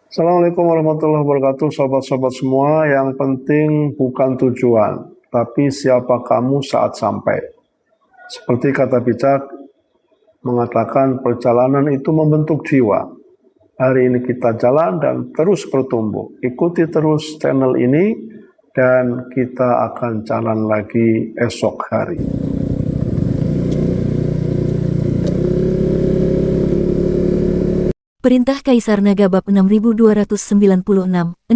Assalamualaikum warahmatullahi wabarakatuh, sobat-sobat semua. Yang penting bukan tujuan, tapi siapa kamu saat sampai. Seperti kata bijak mengatakan, perjalanan itu membentuk jiwa. Hari ini kita jalan dan terus bertumbuh. Ikuti terus channel ini dan kita akan jalan lagi esok hari. Perintah Kaisar Naga bab 6296-6297.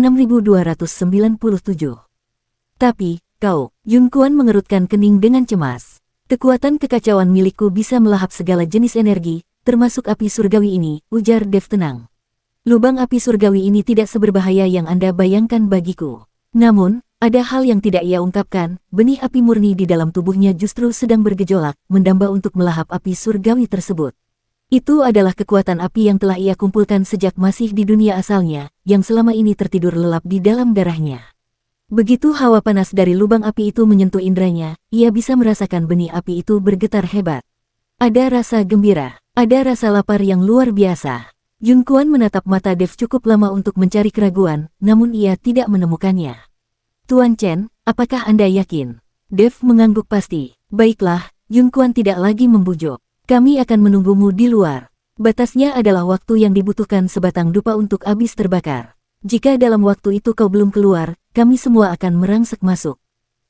Tapi, kau, Yun Kuan mengerutkan kening dengan cemas. Kekuatan kekacauan milikku bisa melahap segala jenis energi, termasuk api surgawi ini, ujar Dev tenang. Lubang api surgawi ini tidak seberbahaya yang Anda bayangkan bagiku. Namun, ada hal yang tidak ia ungkapkan, benih api murni di dalam tubuhnya justru sedang bergejolak, mendamba untuk melahap api surgawi tersebut. Itu adalah kekuatan api yang telah ia kumpulkan sejak masih di dunia asalnya, yang selama ini tertidur lelap di dalam darahnya. Begitu hawa panas dari lubang api itu menyentuh indranya, ia bisa merasakan benih api itu bergetar hebat. Ada rasa gembira, ada rasa lapar yang luar biasa. Yun Kuan menatap mata Dev cukup lama untuk mencari keraguan, namun ia tidak menemukannya. Tuan Chen, apakah Anda yakin? Dev mengangguk pasti. Baiklah, Yun Kuan tidak lagi membujuk. Kami akan menunggumu di luar. Batasnya adalah waktu yang dibutuhkan sebatang dupa untuk habis terbakar. Jika dalam waktu itu kau belum keluar, kami semua akan merangsek masuk.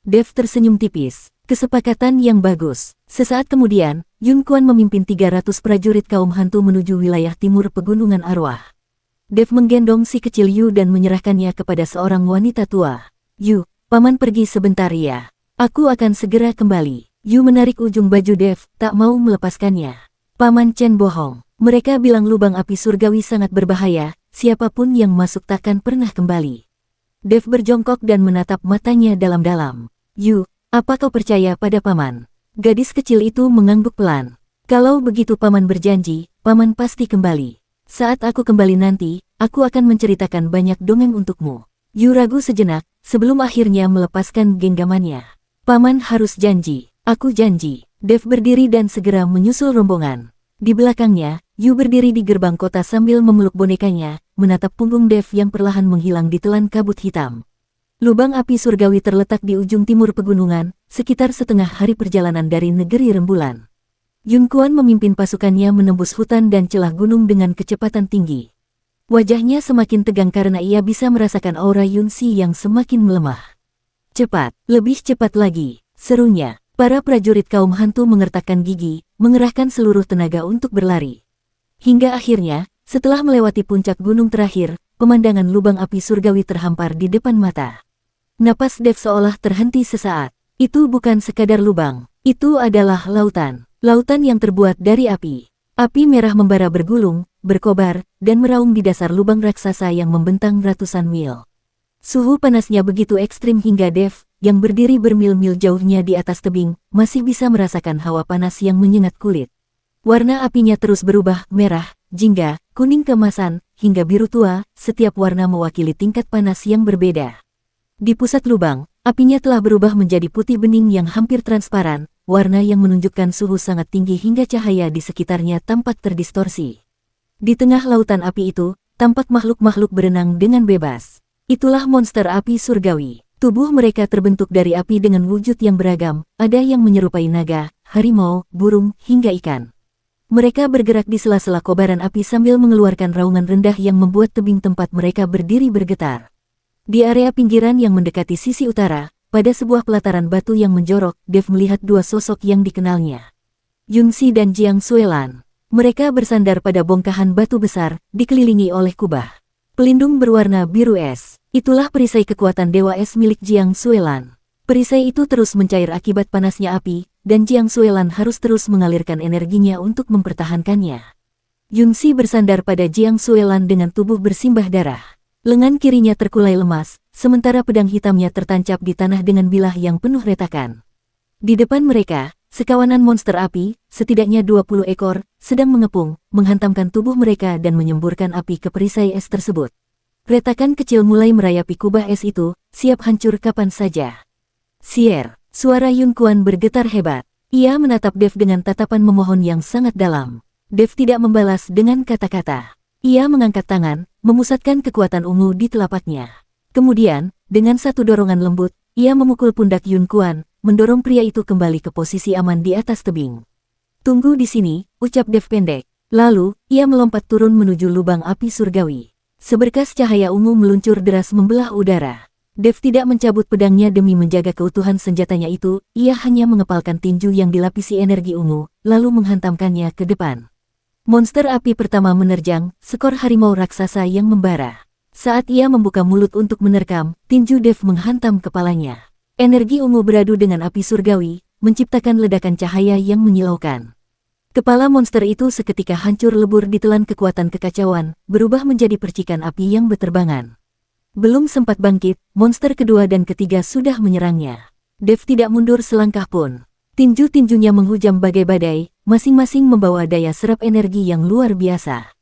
Dev tersenyum tipis. Kesepakatan yang bagus. Sesaat kemudian, Yun Kuan memimpin 300 prajurit kaum hantu menuju wilayah timur pegunungan arwah. Dev menggendong si kecil Yu dan menyerahkannya kepada seorang wanita tua. Yu, paman pergi sebentar ya. Aku akan segera kembali. Yu menarik ujung baju Dev, tak mau melepaskannya. Paman Chen bohong. Mereka bilang lubang api surgawi sangat berbahaya, siapapun yang masuk takkan pernah kembali. Dev berjongkok dan menatap matanya dalam-dalam. Yu, apa kau percaya pada paman? Gadis kecil itu mengangguk pelan. Kalau begitu paman berjanji, paman pasti kembali. Saat aku kembali nanti, aku akan menceritakan banyak dongeng untukmu. Yu ragu sejenak, sebelum akhirnya melepaskan genggamannya. Paman harus janji. Aku janji. Dev berdiri dan segera menyusul rombongan. Di belakangnya, Yu berdiri di gerbang kota sambil memeluk bonekanya, menatap punggung Dev yang perlahan menghilang di telan kabut hitam. Lubang api surgawi terletak di ujung timur pegunungan, sekitar setengah hari perjalanan dari negeri rembulan. Yun Kuan memimpin pasukannya menembus hutan dan celah gunung dengan kecepatan tinggi. Wajahnya semakin tegang karena ia bisa merasakan aura Yun Si yang semakin melemah. Cepat, lebih cepat lagi, serunya. Para prajurit kaum hantu mengertakkan gigi, mengerahkan seluruh tenaga untuk berlari. Hingga akhirnya, setelah melewati puncak gunung terakhir, pemandangan lubang api surgawi terhampar di depan mata. Napas Dev seolah terhenti sesaat. Itu bukan sekadar lubang, itu adalah lautan. Lautan yang terbuat dari api. Api merah membara bergulung, berkobar, dan meraung di dasar lubang raksasa yang membentang ratusan mil. Suhu panasnya begitu ekstrim hingga Dev, yang berdiri bermil-mil jauhnya di atas tebing, masih bisa merasakan hawa panas yang menyengat kulit. Warna apinya terus berubah, merah, jingga, kuning keemasan, hingga biru tua, setiap warna mewakili tingkat panas yang berbeda. Di pusat lubang, apinya telah berubah menjadi putih bening yang hampir transparan, warna yang menunjukkan suhu sangat tinggi hingga cahaya di sekitarnya tampak terdistorsi. Di tengah lautan api itu, tampak makhluk-makhluk berenang dengan bebas. Itulah monster api surgawi. Tubuh mereka terbentuk dari api dengan wujud yang beragam, ada yang menyerupai naga, harimau, burung, hingga ikan. Mereka bergerak di sela-sela kobaran api sambil mengeluarkan raungan rendah yang membuat tebing tempat mereka berdiri bergetar. Di area pinggiran yang mendekati sisi utara, pada sebuah pelataran batu yang menjorok, Dev melihat dua sosok yang dikenalnya. Yun Si dan Jiang Suelan. Mereka bersandar pada bongkahan batu besar, dikelilingi oleh kubah pelindung berwarna biru es. Itulah perisai kekuatan Dewa Es milik Jiang Suelan. Perisai itu terus mencair akibat panasnya api, dan Jiang Suelan harus terus mengalirkan energinya untuk mempertahankannya. Yun Si bersandar pada Jiang Suelan dengan tubuh bersimbah darah. Lengan kirinya terkulai lemas, sementara pedang hitamnya tertancap di tanah dengan bilah yang penuh retakan. Di depan mereka, sekawanan monster api, setidaknya 20 ekor, sedang mengepung, menghantamkan tubuh mereka dan menyemburkan api ke perisai es tersebut. Retakan kecil mulai merayapi kubah es itu, siap hancur kapan saja. Sier, suara Yun Kuan bergetar hebat. Ia menatap Dev dengan tatapan memohon yang sangat dalam. Dev tidak membalas dengan kata-kata. Ia mengangkat tangan, memusatkan kekuatan ungu di telapaknya. Kemudian, dengan satu dorongan lembut, ia memukul pundak Yun Kuan, mendorong pria itu kembali ke posisi aman di atas tebing. "Tunggu di sini," ucap Dev pendek. Lalu, ia melompat turun menuju lubang api surgawi. Seberkas cahaya ungu meluncur deras membelah udara. Dev tidak mencabut pedangnya demi menjaga keutuhan senjatanya itu, ia hanya mengepalkan tinju yang dilapisi energi ungu, lalu menghantamkannya ke depan. Monster api pertama menerjang, sekor harimau raksasa yang membara. Saat ia membuka mulut untuk menerkam, tinju Dev menghantam kepalanya. Energi ungu beradu dengan api surgawi, menciptakan ledakan cahaya yang menyilaukan. Kepala monster itu seketika hancur lebur ditelan kekuatan kekacauan, berubah menjadi percikan api yang beterbangan. Belum sempat bangkit, monster kedua dan ketiga sudah menyerangnya. Dev tidak mundur selangkah pun. Tinju-tinjunya menghujam bagai badai, masing-masing membawa daya serap energi yang luar biasa.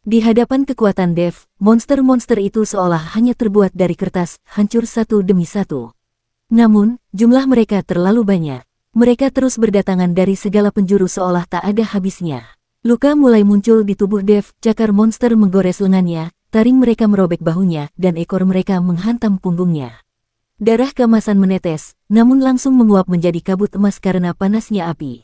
Di hadapan kekuatan Dev, monster-monster itu seolah hanya terbuat dari kertas, hancur satu demi satu. Namun, jumlah mereka terlalu banyak. Mereka terus berdatangan dari segala penjuru seolah tak ada habisnya. Luka mulai muncul di tubuh Dev, cakar monster menggores lengannya, taring mereka merobek bahunya, dan ekor mereka menghantam punggungnya. Darah keemasan menetes, namun langsung menguap menjadi kabut emas karena panasnya api.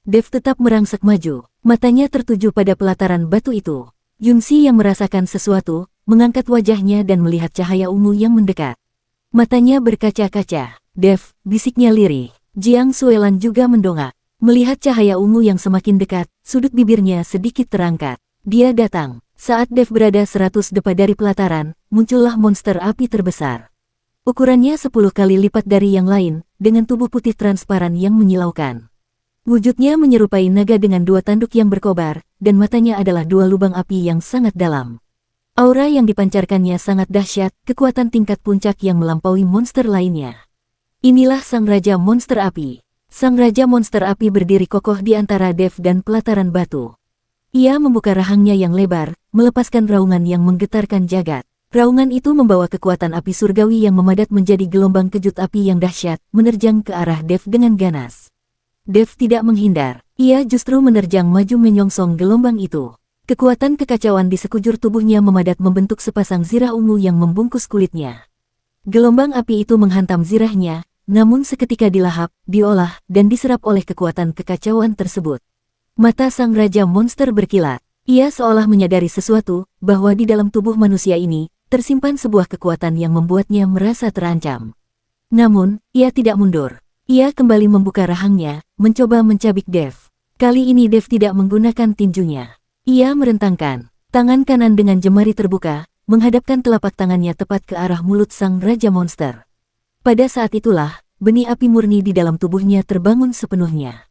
Dev tetap merangsek maju, matanya tertuju pada pelataran batu itu. Yunxi yang merasakan sesuatu, mengangkat wajahnya dan melihat cahaya ungu yang mendekat. Matanya berkaca-kaca. "Dev," bisiknya lirih. Jiang Suelan juga mendongak. Melihat cahaya ungu yang semakin dekat, sudut bibirnya sedikit terangkat. Dia datang. Saat Dev berada 100 depa dari pelataran, muncullah monster api terbesar. Ukurannya 10 kali lipat dari yang lain, dengan tubuh putih transparan yang menyilaukan. Wujudnya menyerupai naga dengan dua tanduk yang berkobar, dan matanya adalah dua lubang api yang sangat dalam. Aura yang dipancarkannya sangat dahsyat, kekuatan tingkat puncak yang melampaui monster lainnya. Inilah Sang Raja Monster Api. Sang Raja Monster Api berdiri kokoh di antara Dev dan pelataran batu. Ia membuka rahangnya yang lebar, melepaskan raungan yang menggetarkan jagat. Raungan itu membawa kekuatan api surgawi yang memadat menjadi gelombang kejut api yang dahsyat, menerjang ke arah Dev dengan ganas. Dev tidak menghindar, ia justru menerjang maju menyongsong gelombang itu. Kekuatan kekacauan di sekujur tubuhnya memadat membentuk sepasang zirah ungu yang membungkus kulitnya. Gelombang api itu menghantam zirahnya, namun seketika dilahap, diolah, dan diserap oleh kekuatan kekacauan tersebut. Mata Sang Raja Monster berkilat. Ia seolah menyadari sesuatu, bahwa di dalam tubuh manusia ini, tersimpan sebuah kekuatan yang membuatnya merasa terancam. Namun, ia tidak mundur. Ia kembali membuka rahangnya, mencoba mencabik Dev. Kali ini Dev tidak menggunakan tinjunya. Ia merentangkan tangan kanan dengan jemari terbuka, menghadapkan telapak tangannya tepat ke arah mulut Sang Raja Monster. Pada saat itulah, benih api murni di dalam tubuhnya terbangun sepenuhnya.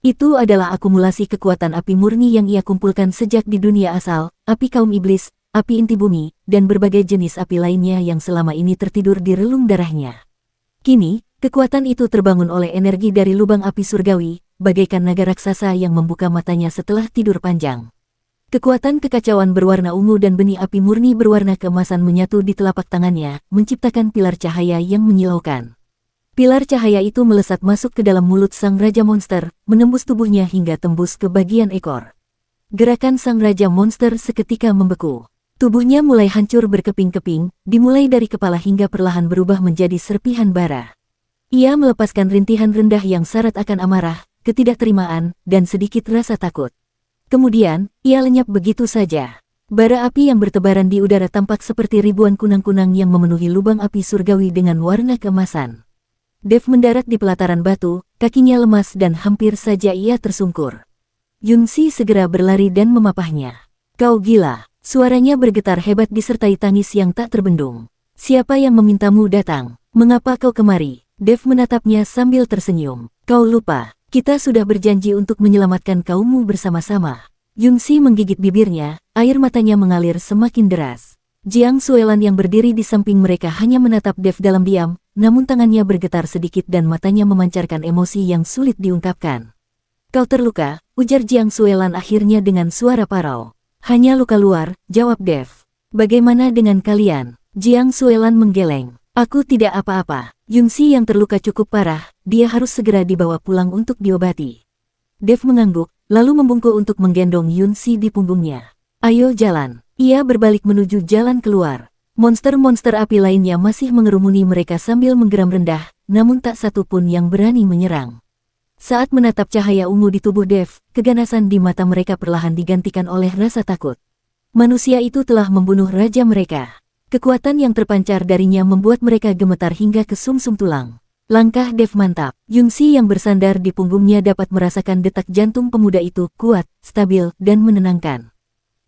Itu adalah akumulasi kekuatan api murni yang ia kumpulkan sejak di dunia asal, api kaum iblis, api inti bumi, dan berbagai jenis api lainnya yang selama ini tertidur di relung darahnya. Kini, kekuatan itu terbangun oleh energi dari lubang api surgawi, bagaikan naga raksasa yang membuka matanya setelah tidur panjang. Kekuatan kekacauan berwarna ungu dan benih api murni berwarna keemasan menyatu di telapak tangannya, menciptakan pilar cahaya yang menyilaukan. Pilar cahaya itu melesat masuk ke dalam mulut Sang Raja Monster, menembus tubuhnya hingga tembus ke bagian ekor. Gerakan Sang Raja Monster seketika membeku. Tubuhnya mulai hancur berkeping-keping, dimulai dari kepala hingga perlahan berubah menjadi serpihan bara. Ia melepaskan rintihan rendah yang syarat akan amarah, ketidakterimaan, dan sedikit rasa takut. Kemudian, ia lenyap begitu saja. Bara api yang bertebaran di udara tampak seperti ribuan kunang-kunang yang memenuhi lubang api surgawi dengan warna keemasan. Dev mendarat di pelataran batu, kakinya lemas dan hampir saja ia tersungkur. Yunxi segera berlari dan memapahnya. "Kau gila!" Suaranya bergetar hebat disertai tangis yang tak terbendung. "Siapa yang memintamu datang? Mengapa kau kemari?" Dev menatapnya sambil tersenyum. "Kau lupa. Kita sudah berjanji untuk menyelamatkan kaummu bersama-sama." Yunxi menggigit bibirnya, air matanya mengalir semakin deras. Jiang Suelan yang berdiri di samping mereka hanya menatap Dev dalam diam, namun tangannya bergetar sedikit dan matanya memancarkan emosi yang sulit diungkapkan. "Kau terluka," ujar Jiang Suelan akhirnya dengan suara parau. "Hanya luka luar," jawab Dev. "Bagaimana dengan kalian?" Jiang Suelan menggeleng. "Aku tidak apa-apa." Yunxi yang terluka cukup parah, dia harus segera dibawa pulang untuk diobati. Dev mengangguk, lalu membungkuk untuk menggendong Yunxi di punggungnya. "Ayo jalan." Ia berbalik menuju jalan keluar. Monster-monster api lainnya masih mengerumuni mereka sambil menggeram rendah, namun tak satu pun yang berani menyerang. Saat menatap cahaya ungu di tubuh Dev, keganasan di mata mereka perlahan digantikan oleh rasa takut. Manusia itu telah membunuh raja mereka. Kekuatan yang terpancar darinya membuat mereka gemetar hingga ke sumsum tulang. Langkah Dev mantap. Yunxi yang bersandar di punggungnya dapat merasakan detak jantung pemuda itu kuat, stabil, dan menenangkan.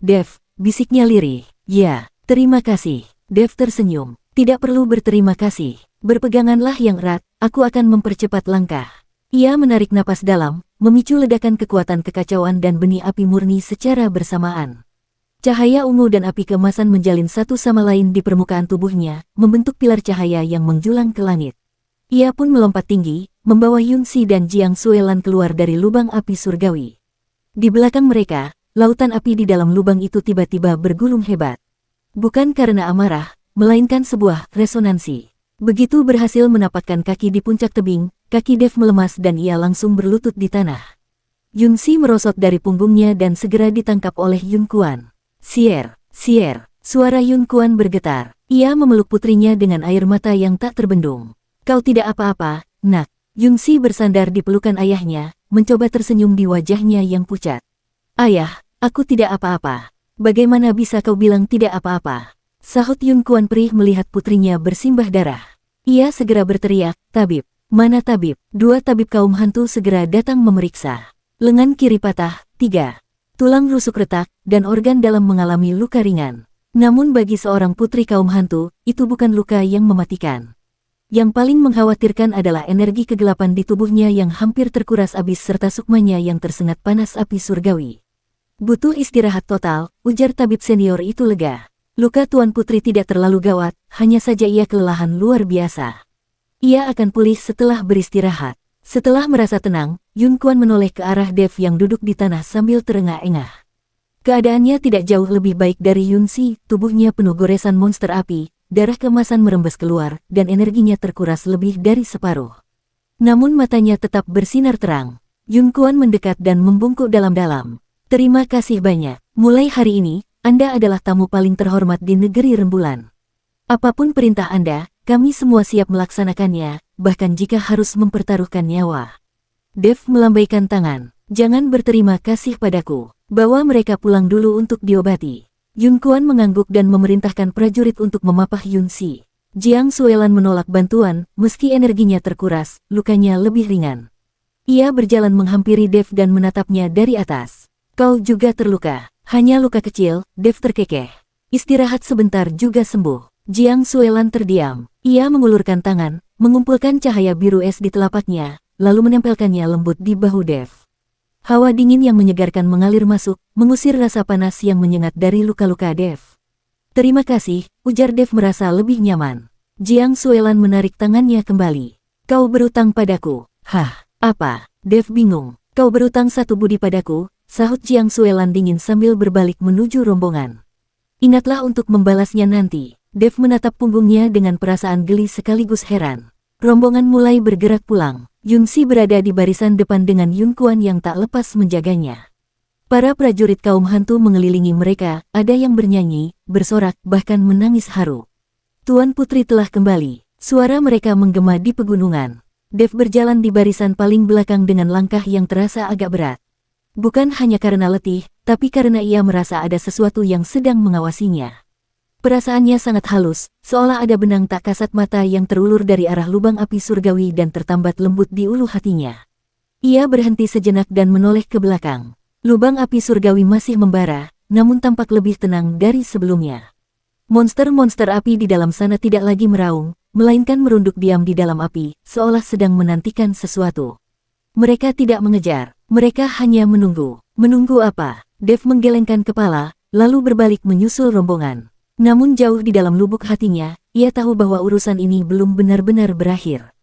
Dev, bisiknya lirih. Ya, terima kasih. Dev tersenyum. Tidak perlu berterima kasih. Berpeganganlah yang erat, aku akan mempercepat langkah. Ia menarik napas dalam, memicu ledakan kekuatan kekacauan dan benih api murni secara bersamaan. Cahaya ungu dan api kemasan menjalin satu sama lain di permukaan tubuhnya, membentuk pilar cahaya yang menjulang ke langit. Ia pun melompat tinggi, membawa Yunxi dan Jiang Suelan keluar dari lubang api surgawi. Di belakang mereka, lautan api di dalam lubang itu tiba-tiba bergulung hebat. Bukan karena amarah, melainkan sebuah resonansi. Begitu berhasil menapakkan kaki di puncak tebing, kaki Dev melemas dan ia langsung berlutut di tanah. Yunxi merosot dari punggungnya dan segera ditangkap oleh Yun Kuan. Sier, sier, suara Yun Kuan bergetar. Ia memeluk putrinya dengan air mata yang tak terbendung. Kau tidak apa-apa, nak. Yunxi bersandar di pelukan ayahnya, mencoba tersenyum di wajahnya yang pucat. Ayah, aku tidak apa-apa. Bagaimana bisa kau bilang tidak apa-apa? Sahut Yun Kuan perih melihat putrinya bersimbah darah. Ia segera berteriak, tabib. Mana tabib? Dua tabib kaum hantu segera datang memeriksa. Lengan kiri patah, 3. Tulang rusuk retak, dan organ dalam mengalami luka ringan. Namun bagi seorang putri kaum hantu, itu bukan luka yang mematikan. Yang paling mengkhawatirkan adalah energi kegelapan di tubuhnya yang hampir terkuras habis serta sukmanya yang tersengat panas api surgawi. Butuh istirahat total, ujar tabib senior itu lega. Luka Tuan Putri tidak terlalu gawat, hanya saja ia kelelahan luar biasa. Ia akan pulih setelah beristirahat. Setelah merasa tenang, Yun Kuan menoleh ke arah Dev yang duduk di tanah sambil terengah-engah. Keadaannya tidak jauh lebih baik dari Yunxi, tubuhnya penuh goresan monster api, darah kemasan merembes keluar, dan energinya terkuras lebih dari separuh. Namun matanya tetap bersinar terang. Yun Kuan mendekat dan membungkuk dalam-dalam. Terima kasih banyak. Mulai hari ini, Anda adalah tamu paling terhormat di negeri rembulan. Apapun perintah Anda, kami semua siap melaksanakannya, bahkan jika harus mempertaruhkan nyawa. Dev melambaikan tangan. Jangan berterima kasih padaku. Bawa mereka pulang dulu untuk diobati. Yun Kuan mengangguk dan memerintahkan prajurit untuk memapah Yunxi. Jiang Suelan menolak bantuan, meski energinya terkuras, lukanya lebih ringan. Ia berjalan menghampiri Dev dan menatapnya dari atas. Kau juga terluka. Hanya luka kecil, Dev terkekeh. Istirahat sebentar juga sembuh. Jiang Suelan terdiam. Ia mengulurkan tangan, mengumpulkan cahaya biru es di telapaknya, lalu menempelkannya lembut di bahu Dev. Hawa dingin yang menyegarkan mengalir masuk, mengusir rasa panas yang menyengat dari luka-luka Dev. Terima kasih, ujar Dev merasa lebih nyaman. Jiang Suelan menarik tangannya kembali. Kau berutang padaku. Hah, apa? Dev bingung. Kau berutang satu budi padaku, sahut Jiang Suelan dingin sambil berbalik menuju rombongan. Ingatlah untuk membalasnya nanti. Dev menatap punggungnya dengan perasaan geli sekaligus heran. Rombongan mulai bergerak pulang. Yunxi berada di barisan depan dengan Yun Kuan yang tak lepas menjaganya. Para prajurit kaum hantu mengelilingi mereka, ada yang bernyanyi, bersorak, bahkan menangis haru. Tuan Putri telah kembali. Suara mereka menggema di pegunungan. Dev berjalan di barisan paling belakang dengan langkah yang terasa agak berat. Bukan hanya karena letih, tapi karena ia merasa ada sesuatu yang sedang mengawasinya. Perasaannya sangat halus, seolah ada benang tak kasat mata yang terulur dari arah lubang api surgawi dan tertambat lembut di ulu hatinya. Ia berhenti sejenak dan menoleh ke belakang. Lubang api surgawi masih membara, namun tampak lebih tenang dari sebelumnya. Monster-monster api di dalam sana tidak lagi meraung, melainkan merunduk diam di dalam api, seolah sedang menantikan sesuatu. Mereka tidak mengejar, mereka hanya menunggu. Menunggu apa? Dev menggelengkan kepala, lalu berbalik menyusul rombongan. Namun jauh di dalam lubuk hatinya, ia tahu bahwa urusan ini belum benar-benar berakhir.